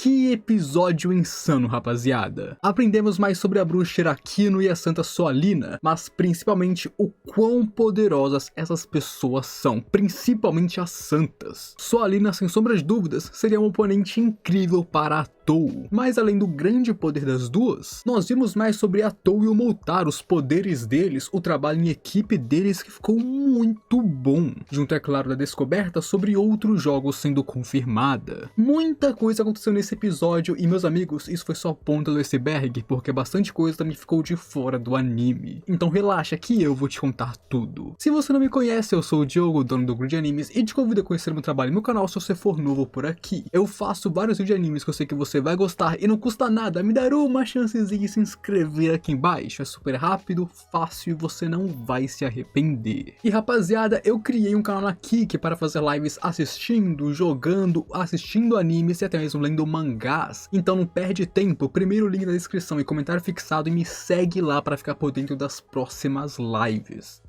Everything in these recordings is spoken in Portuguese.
Que episódio insano, rapaziada! Aprendemos mais sobre a bruxa Iraquino e a santa Soalina, mas principalmente o quão poderosas essas pessoas são, principalmente as santas. Soalina, sem sombra de dúvidas, seria um oponente incrível para Atou. Mas além do grande poder das duas, nós vimos mais sobre Atou e o Moltar, os poderes deles, o trabalho em equipe deles que ficou muito bom, junto, é claro, da descoberta sobre outros jogos sendo confirmada. Muita coisa aconteceu nesse episódio e, meus amigos, isso foi só a ponta do iceberg, porque bastante coisa também ficou de fora do anime. Então relaxa que eu vou te contar tudo. Se você não me conhece, eu sou o Diogo, dono do Grupo de Animes, e te convido a conhecer meu trabalho no canal se você for novo por aqui. Eu faço vários vídeos de animes que eu sei que você vai gostar e não custa nada me dar uma chancezinha e se inscrever aqui embaixo. É super rápido, fácil e você não vai se arrepender. E rapaziada, eu criei um canal na Kik para fazer lives assistindo, jogando, assistindo animes e até mesmo lendo mangás. Então não perde tempo, primeiro link na descrição e comentário fixado e me segue lá para ficar por dentro das próximas lives.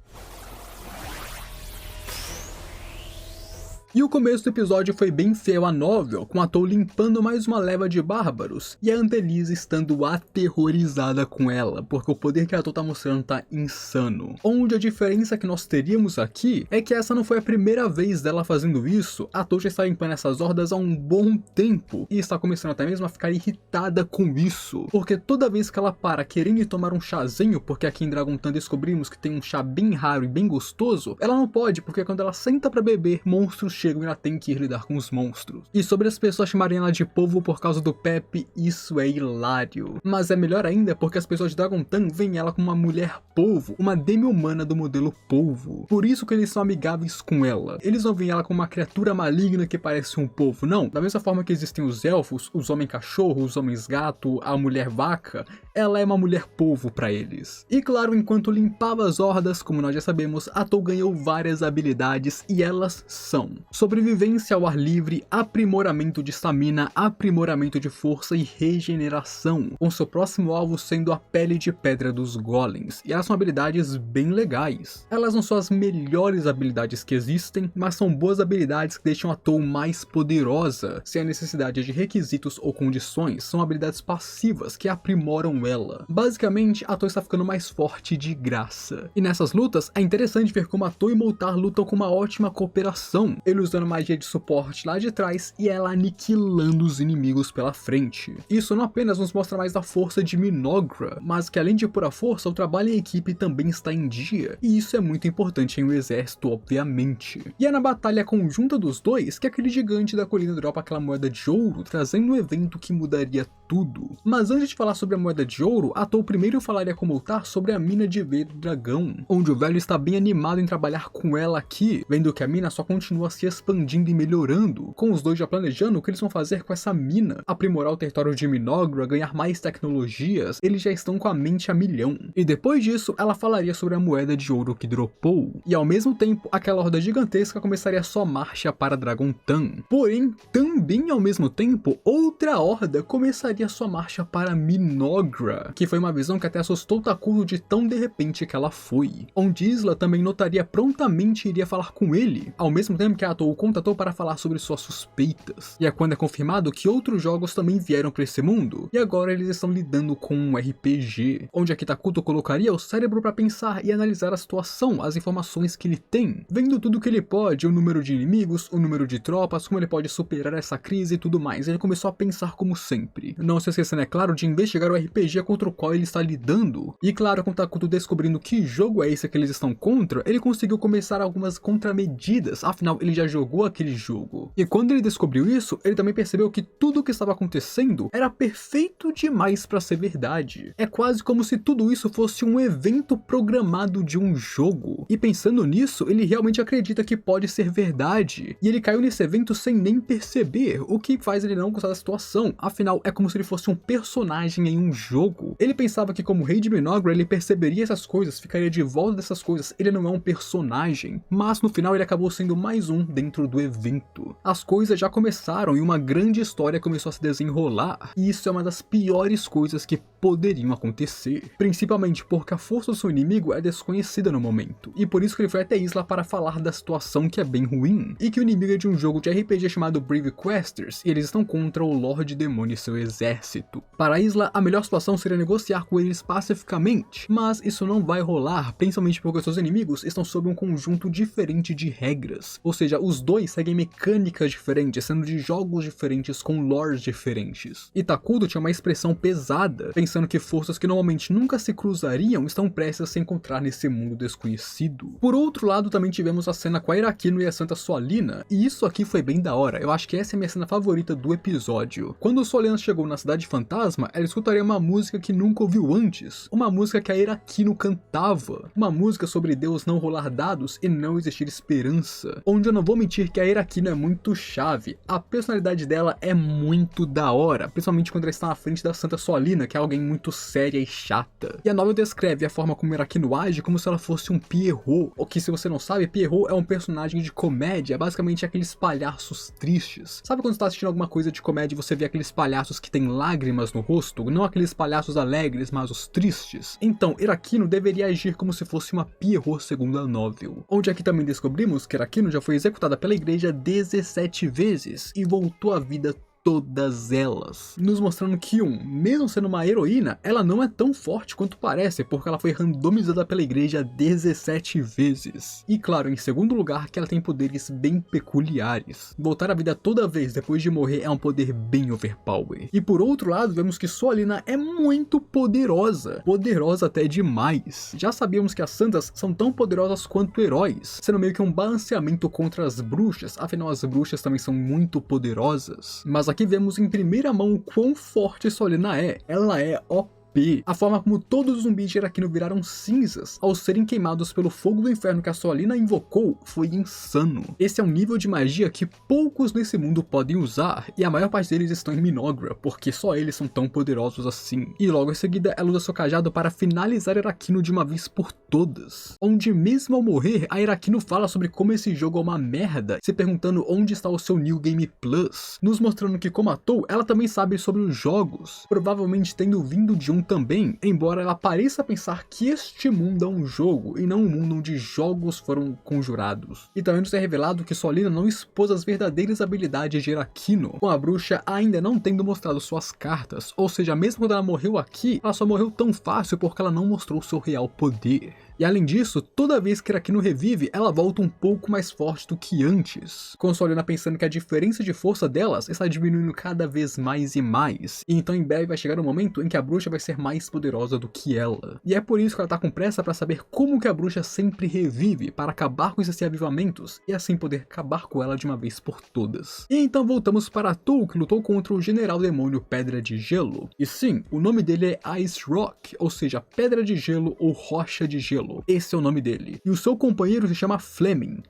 E o começo do episódio foi bem fiel à novel, com a Atou limpando mais uma leva de bárbaros, e a Annelise estando aterrorizada com ela, porque o poder que a Atou tá mostrando tá insano. Onde a diferença que nós teríamos aqui é que essa não foi a primeira vez dela fazendo isso, a Atou já está limpando essas hordas há um bom tempo, e está começando até mesmo a ficar irritada com isso, porque toda vez que ela para querendo tomar um chazinho, porque aqui em Dragon Tan descobrimos que tem um chá bem raro e bem gostoso, ela não pode, porque quando ela senta pra beber, monstros chegam e ela tem que ir lidar com os monstros. E sobre as pessoas chamarem ela de polvo por causa do Pepe, isso é hilário. Mas é melhor ainda porque as pessoas de Dragon Tan veem ela como uma mulher polvo, uma demi-humana do modelo polvo. Por isso que eles são amigáveis com ela. Eles não veem ela como uma criatura maligna que parece um polvo, não. Da mesma forma que existem os elfos, os homens-cachorro, os homens-gato, a mulher-vaca, ela é uma mulher polvo pra eles. E claro, enquanto limpava as hordas, como nós já sabemos, Atou ganhou várias habilidades e elas são: sobrevivência ao ar livre, aprimoramento de estamina, aprimoramento de força e regeneração, com seu próximo alvo sendo a pele de pedra dos golems, e elas são habilidades bem legais. Elas não são as melhores habilidades que existem, mas são boas habilidades que deixam a Atou mais poderosa, sem a necessidade de requisitos ou condições, são habilidades passivas que aprimoram ela. Basicamente, a Atou está ficando mais forte de graça. E nessas lutas, é interessante ver como a Atou e Moltar lutam com uma ótima cooperação, ele usando magia de suporte lá de trás e ela aniquilando os inimigos pela frente. Isso não apenas nos mostra mais da força de Minogra, mas que além de pura força, o trabalho em equipe também está em dia, e isso é muito importante em um exército, obviamente. E é na batalha conjunta dos dois que aquele gigante da colina dropa aquela moeda de ouro, trazendo um evento que mudaria tudo. Mas antes de falar sobre a moeda de ouro, a Atou primeiro falaria com Moltar sobre a mina de veio do dragão, onde o velho está bem animado em trabalhar com ela aqui, vendo que a mina só continua se expandindo e melhorando, com os dois já planejando o que eles vão fazer com essa mina, aprimorar o território de Minogra, ganhar mais tecnologias, eles já estão com a mente a milhão. E depois disso, ela falaria sobre a moeda de ouro que dropou, e ao mesmo tempo, aquela horda gigantesca começaria sua marcha para Dragon Tan. Porém, também ao mesmo tempo, outra horda começaria sua marcha para Minogra, que foi uma visão que até assustou Takuro de tão de repente que ela foi, onde Isla também notaria prontamente e iria falar com ele, ao mesmo tempo que a Atou o contatou para falar sobre suas suspeitas. E é quando é confirmado que outros jogos também vieram para esse mundo, e agora eles estão lidando com um RPG, onde a Kitakuto colocaria o cérebro para pensar e analisar a situação, as informações que ele tem, vendo tudo que ele pode, o número de inimigos, o número de tropas, como ele pode superar essa crise e tudo mais. Ele começou a pensar como sempre. Não se esquecendo, é claro, de investigar o RPG contra o qual ele está lidando. E claro, com o Takuto descobrindo que jogo é esse que eles estão contra, ele conseguiu começar algumas contramedidas, afinal ele já jogou aquele jogo. E quando ele descobriu isso, ele também percebeu que tudo o que estava acontecendo era perfeito demais para ser verdade. É quase como se tudo isso fosse um evento programado de um jogo. E pensando nisso, ele realmente acredita que pode ser verdade. E ele caiu nesse evento sem nem perceber, o que faz ele não gostar da situação. Afinal, é como se ele fosse um personagem em um jogo. Ele pensava que como rei de Minogra ele perceberia essas coisas, ficaria de volta dessas coisas, ele não é um personagem, mas no final ele acabou sendo mais um dentro do evento. As coisas já começaram e uma grande história começou a se desenrolar, e isso é uma das piores coisas que poderiam acontecer, principalmente porque a força do seu inimigo é desconhecida no momento, e por isso que ele foi até Isla para falar da situação que é bem ruim, e que o inimigo é de um jogo de RPG chamado Brave Questers, e eles estão contra o Lorde Demônio e seu exército. Para Isla, a melhor situação seria negociar com eles pacificamente, mas isso não vai rolar, principalmente porque seus inimigos estão sob um conjunto diferente de regras, ou seja, os dois seguem mecânicas diferentes, sendo de jogos diferentes com lores diferentes. E Takuto tinha uma expressão pesada, pensando que forças que normalmente nunca se cruzariam estão prestes a se encontrar nesse mundo desconhecido. Por outro lado, também tivemos a cena com a Irakino e a Santa Soalina, e isso aqui foi bem da hora, eu acho que essa é a minha cena favorita do episódio. Quando Soalina chegou na Cidade Fantasma, ela escutaria uma música que nunca ouviu antes, uma música que a Irakino cantava, uma música sobre Deus não rolar dados e não existir esperança, onde eu não vou mentir que a Irakino é muito chave, a personalidade dela é muito da hora, principalmente quando ela está na frente da Santa Soalina, que é alguém muito séria e chata. E a novela descreve a forma como Irakino age como se ela fosse um Pierrot, ou que se você não sabe, Pierrot é um personagem de comédia, basicamente aqueles palhaços tristes. Sabe quando você está assistindo alguma coisa de comédia e você vê aqueles palhaços que têm lágrimas no rosto? Não aqueles palhaços alegres, mas os tristes? Então, Irakino deveria agir como se fosse uma Pierrot segundo a novel. Onde aqui também descobrimos que Irakino já foi executada pela igreja 17 vezes e voltou à vida todas elas, nos mostrando que mesmo sendo uma heroína, ela não é tão forte quanto parece, porque ela foi randomizada pela igreja 17 vezes. E claro, em segundo lugar, que ela tem poderes bem peculiares. Voltar à vida toda vez depois de morrer é um poder bem overpower. E por outro lado, vemos que Soalina é muito poderosa, poderosa até demais. Já sabíamos que as santas são tão poderosas quanto heróis, sendo meio que um balanceamento contra as bruxas, afinal as bruxas também são muito poderosas. Mas aqui vemos em primeira mão o quão forte Soalina é. Ela é OP. A forma como todos os zumbis de Irakino viraram cinzas ao serem queimados pelo fogo do inferno que a Soalina invocou foi insano. Esse é um nível de magia que poucos nesse mundo podem usar, e a maior parte deles estão em Minogra, porque só eles são tão poderosos assim. E logo em seguida ela usa seu cajado para finalizar Irakino de uma vez por todas. Onde mesmo ao morrer, a Irakino fala sobre como esse jogo é uma merda, se perguntando onde está o seu New Game Plus, nos mostrando que como ator, ela também sabe sobre os jogos, provavelmente tendo vindo de um também, embora ela pareça pensar que este mundo é um jogo e não um mundo onde jogos foram conjurados. E também nos é revelado que Soalina não expôs as verdadeiras habilidades de Irakino, com a bruxa ainda não tendo mostrado suas cartas, ou seja, mesmo quando ela morreu aqui, ela só morreu tão fácil porque ela não mostrou seu real poder. E além disso, toda vez que Irakino revive, ela volta um pouco mais forte do que antes, com Soalina pensando que a diferença de força delas está diminuindo cada vez mais e mais, e então em breve vai chegar o momento em que a bruxa vai ser mais poderosa do que ela. E é por isso que ela tá com pressa para saber como que a bruxa sempre revive, para acabar com esses reavivamentos, e assim poder acabar com ela de uma vez por todas. E então voltamos para Tu, que lutou contra o General Demônio Pedra de Gelo. E sim, o nome dele é Ice Rock, ou seja, Pedra de Gelo ou Rocha de Gelo. Esse é o nome dele. E o seu companheiro se chama Fleming,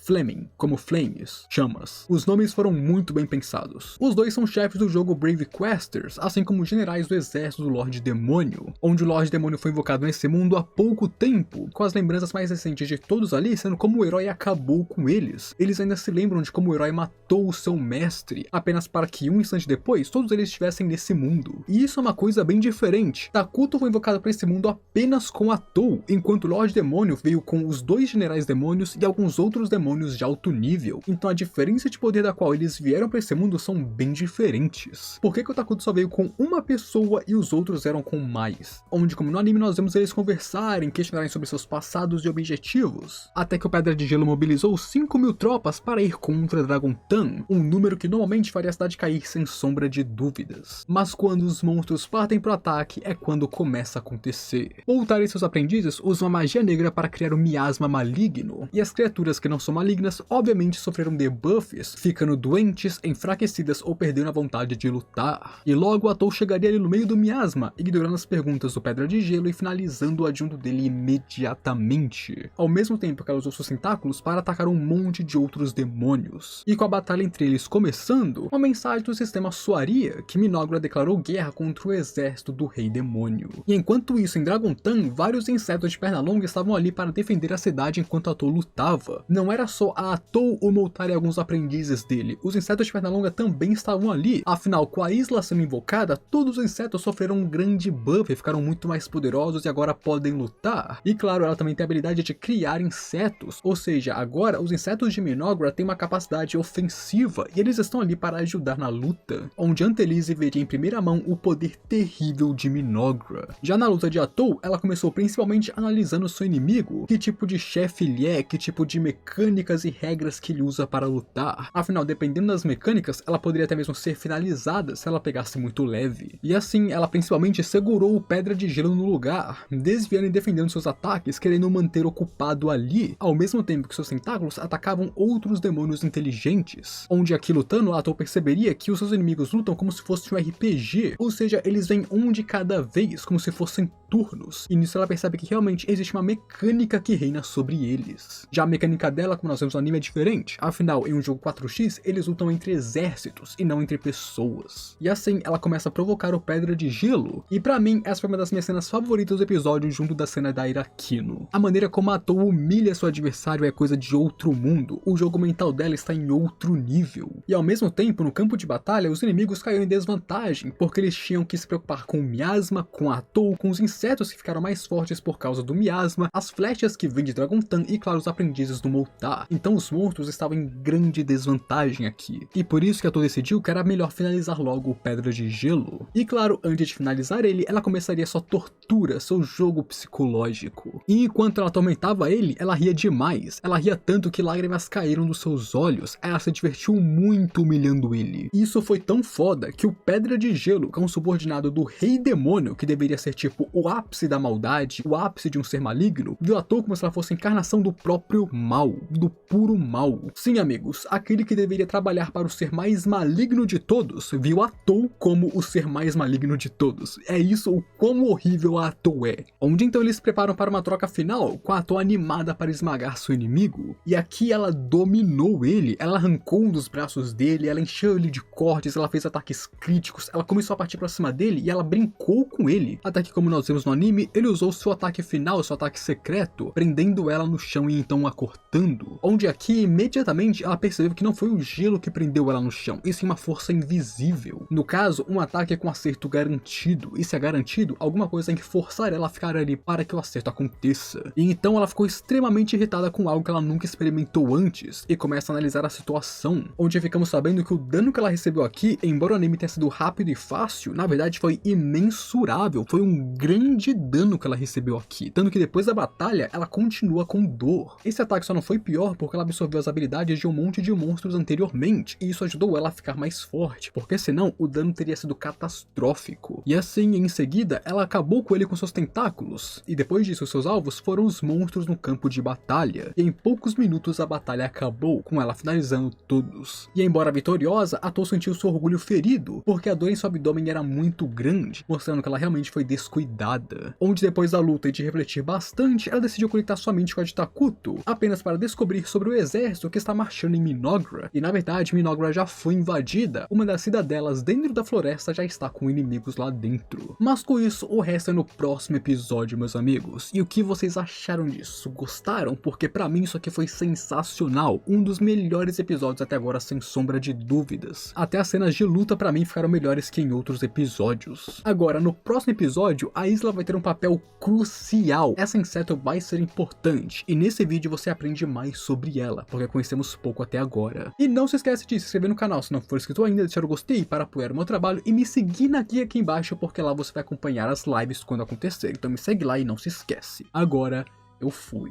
como Flames, chamas. Os nomes foram muito bem pensados. Os dois são chefes do jogo Brave Questers, assim como generais do exército do Lorde Demônio, onde o Lorde Demônio foi invocado nesse mundo há pouco tempo, com as lembranças mais recentes de todos ali sendo como o herói acabou com eles. Eles ainda se lembram de como o herói matou o seu mestre, apenas para que um instante depois todos eles estivessem nesse mundo. E isso é uma coisa bem diferente. Takuto foi invocado para esse mundo apenas com a Tou, enquanto o Lorde Demônio veio com os dois generais demônios e alguns outros demônios de alto nível. Então a diferença de poder da qual eles vieram para esse mundo são bem diferentes. Por que o Takuto só veio com uma pessoa e os outros eram com mais? Onde, como no anime, nós vemos eles conversarem, questionarem sobre seus passados e objetivos, até que o Pedra de Gelo mobilizou 5.000 tropas para ir contra Dragon Tan, um número que normalmente faria a cidade cair sem sombra de dúvidas. Mas quando os monstros partem para o ataque é quando começa a acontecer. Voltar e seus aprendizes usam a magia negra negra para criar um miasma maligno, e as criaturas que não são malignas obviamente sofreram debuffs, ficando doentes, enfraquecidas ou perdendo a vontade de lutar. E logo a Tou chegaria ali no meio do miasma, ignorando as perguntas do Pedra de Gelo e finalizando o adjunto dele imediatamente, ao mesmo tempo que ela usou seus tentáculos para atacar um monte de outros demônios. E com a batalha entre eles começando, uma mensagem do sistema soaria que Minogra declarou guerra contra o exército do Rei Demônio. E enquanto isso, em Dragontan, vários insetos de perna longa estavam ali para defender a cidade enquanto a Tou lutava. Não era só a Tou, o Moltar e alguns aprendizes dele, os insetos de perna longa também estavam ali. Afinal, com a isla sendo invocada, todos os insetos sofreram um grande buff e ficaram muito mais poderosos e agora podem lutar. E claro, ela também tem a habilidade de criar insetos, ou seja, agora os insetos de Minogra têm uma capacidade ofensiva e eles estão ali para ajudar na luta, onde Antelise veria em primeira mão o poder terrível de Minogra. Já na luta de Atou, ela começou principalmente analisando seu inimigo, que tipo de chefe ele é, que tipo de mecânicas e regras que ele usa para lutar. Afinal, dependendo das mecânicas, ela poderia até mesmo ser finalizada se ela pegasse muito leve. E assim, ela principalmente segurou o Pedra de Gelo no lugar, desviando e defendendo seus ataques, querendo o manter ocupado ali, ao mesmo tempo que seus tentáculos atacavam outros demônios inteligentes. Onde aqui lutando, Atou perceberia que os seus inimigos lutam como se fosse um RPG, ou seja, eles vêm um de cada vez, como se fossem turnos, e nisso ela percebe que realmente existe uma mecânica que reina sobre eles. Já a mecânica dela, como nós vemos no anime, é diferente, afinal, em um jogo 4x, eles lutam entre exércitos e não entre pessoas. E assim, ela começa a provocar o Pedra de Gelo, e pra mim, essa foi uma das minhas cenas favoritas do episódio, junto da cena da Irakino. A maneira como a Tou humilha seu adversário é coisa de outro mundo, o jogo mental dela está em outro nível. E ao mesmo tempo, no campo de batalha, os inimigos caíram em desvantagem, porque eles tinham que se preocupar com o miasma, com a Tou, com os insetos que ficaram mais fortes por causa do miasma, as flechas que vêm de Dragontan e, claro, os aprendizes do Moltar. Então os monstros estavam em grande desvantagem aqui. E por isso que a Tou decidiu que era melhor finalizar logo o Pedra de Gelo. E claro, antes de finalizar ele, ela começaria sua tortura, seu jogo psicológico. E enquanto ela atormentava ele, ela ria demais. Ela ria tanto que lágrimas caíram dos seus olhos. Ela se divertiu muito humilhando ele. E isso foi tão foda que o Pedra de Gelo, que é um subordinado do Rei Demônio, que deveria ser tipo o ápice da maldade, o ápice de um ser maligno, viu a Tou como se ela fosse a encarnação do próprio mal, do puro mal. Sim, amigos, aquele que deveria trabalhar para o ser mais maligno de todos, viu a Tou como o ser mais maligno de todos. É isso o quão horrível a Tou é. Onde então eles se preparam para uma troca final, com a Tou animada para esmagar seu inimigo. E aqui ela dominou ele, ela arrancou um dos braços dele, ela encheu ele de cortes, ela fez ataques críticos, ela começou a partir para cima dele e ela brincou com ele. Até que, como nós vemos no anime, ele usou seu ataque final, seu ataque secreto, prendendo ela no chão e então a cortando. Onde aqui, imediatamente, ela percebeu que não foi o gelo que prendeu ela no chão, e sim uma força invisível. No caso, um ataque com acerto garantido, e se é garantido, alguma coisa tem que forçar ela a ficar ali para que o acerto aconteça. E então ela ficou extremamente irritada com algo que ela nunca experimentou antes, e começa a analisar a situação, onde ficamos sabendo que o dano que ela recebeu aqui, embora o anime tenha sido rápido e fácil, na verdade foi imensurável, foi um grande dano que ela recebeu aqui, tanto que depois da batalha ela continua com dor. Esse ataque só não foi pior porque ela absorveu as habilidades de um monte de monstros anteriormente, e isso ajudou ela a ficar mais forte, porque senão o dano teria sido catastrófico. E assim, em seguida, ela acabou com ele com seus tentáculos, e depois disso seus alvos foram os monstros no campo de batalha, e em poucos minutos a batalha acabou, com ela finalizando todos. E embora vitoriosa, a Tou sentiu seu orgulho ferido, porque a dor em seu abdômen era muito grande, mostrando que ela realmente foi descuidada. Onde depois da luta e de refletir bastante, ela decidiu conectar sua mente com a de Takuto, apenas para descobrir sobre o exército que está marchando em Minogra. E na verdade, Minogra já foi invadida, uma das cidadelas dentro da floresta já está com inimigos lá dentro. Mas com isso, o resto é no próximo episódio, meus amigos. E o que vocês acharam disso? Gostaram? Porque pra mim isso aqui foi sensacional, um dos melhores episódios até agora, sem sombra de dúvidas. Até as cenas de luta pra mim ficaram melhores que em outros episódios. Agora, no próximo episódio, a Isla vai ter um papel crucial. Essa inseto vai ser importante, e nesse vídeo você aprende mais sobre ela, porque conhecemos pouco até agora. E não se esquece de se inscrever no canal se não for inscrito ainda, deixar o gostei para apoiar o meu trabalho e me seguir na guia aqui embaixo, porque lá você vai acompanhar as lives quando acontecer. Então me segue lá e não se esquece. Agora, eu fui.